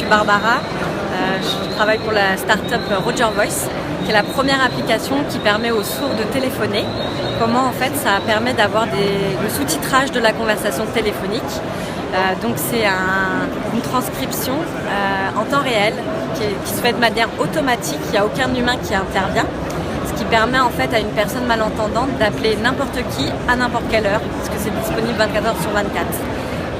suis Barbara, je travaille pour la start-up Roger Voice, qui est la première application qui permet aux sourds de téléphoner. Comment en fait ça permet d'avoir le sous-titrage de la conversation téléphonique. Donc c'est une transcription en temps réel qui se fait de manière automatique, il n'y a aucun humain qui intervient. Ce qui permet en fait à une personne malentendante d'appeler n'importe qui à n'importe quelle heure, parce que c'est disponible 24 heures sur 24,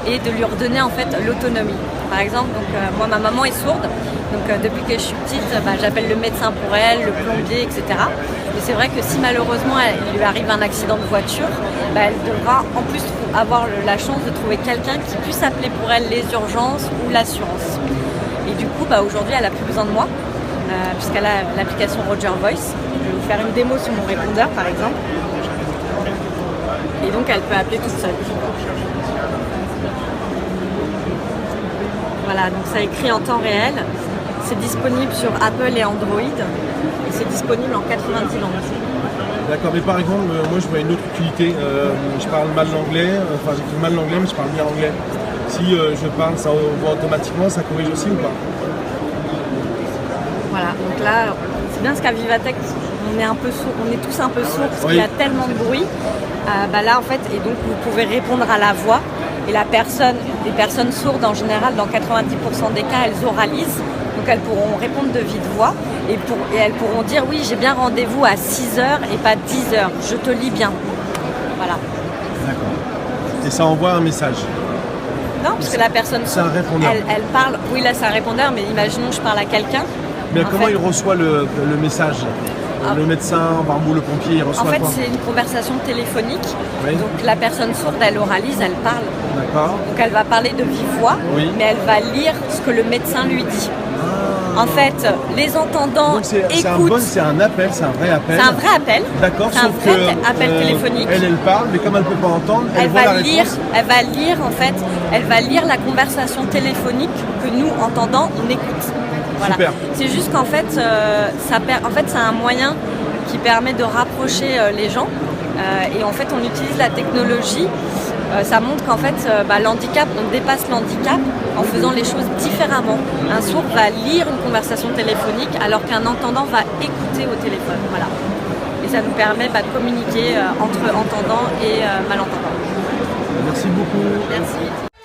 et de lui redonner en fait l'autonomie. Par exemple, moi ma maman est sourde, donc depuis que je suis petite, j'appelle le médecin pour elle, le plombier, etc. Mais c'est vrai que si malheureusement il lui arrive un accident de voiture, elle devra en plus avoir la chance de trouver quelqu'un qui puisse appeler pour elle les urgences ou l'assurance. Et du coup, aujourd'hui, elle n'a plus besoin de moi, puisqu'elle a l'application Roger Voice. Je vais vous faire une démo sur mon répondeur, par exemple. Et donc, elle peut appeler toute seule. Voilà, donc ça écrit en temps réel. C'est disponible sur Apple et Android. Et c'est disponible en 90 langues. D'accord, mais par exemple, moi je vois une autre utilité. Je parle mal l'anglais, j'écris mal l'anglais, mais je parle bien anglais. Si je parle, ça voit automatiquement, ça corrige aussi ou pas? Voilà, donc là, c'est bien parce qu'à Vivatech, on est tous un peu sourds parce qu'il y a tellement de bruit. Là en fait, et donc vous pouvez répondre à la voix. Et les personnes sourdes en général, dans 90% des cas, elles oralisent. Donc elles pourront répondre de vive voix et elles pourront dire oui, j'ai bien rendez-vous à 6h et pas 10h, je te lis bien. Voilà. D'accord. Et ça envoie un message? Non, parce que la personne sourde, elle parle, oui là c'est un répondeur, mais imaginons je parle à quelqu'un. Mais comment il reçoit le message? Le médecin, ou le pompier, il reçoit quoi? En fait, c'est une conversation téléphonique. Oui. Donc la personne sourde, elle oralise, elle parle. D'accord. Donc elle va parler de vive voix, mais elle va lire ce que le médecin lui dit. En fait, les entendants écoutent. C'est un appel, c'est un vrai appel. C'est un vrai appel. D'accord. C'est un vrai appel téléphonique. Elle parle, mais comme elle ne peut pas entendre, elle voit la réponse. Elle va lire en fait. Elle va lire la conversation téléphonique que nous, entendants, on écoute. Voilà. Super. C'est juste qu'en fait, c'est un moyen qui permet de rapprocher les gens. Et en fait, on utilise la technologie. Ça montre qu'en fait, l'handicap, on dépasse l'handicap en faisant les choses différemment. Un sourd va lire une conversation téléphonique alors qu'un entendant va écouter au téléphone. Voilà. Et ça nous permet de communiquer entre entendants et malentendants. Merci beaucoup. Merci.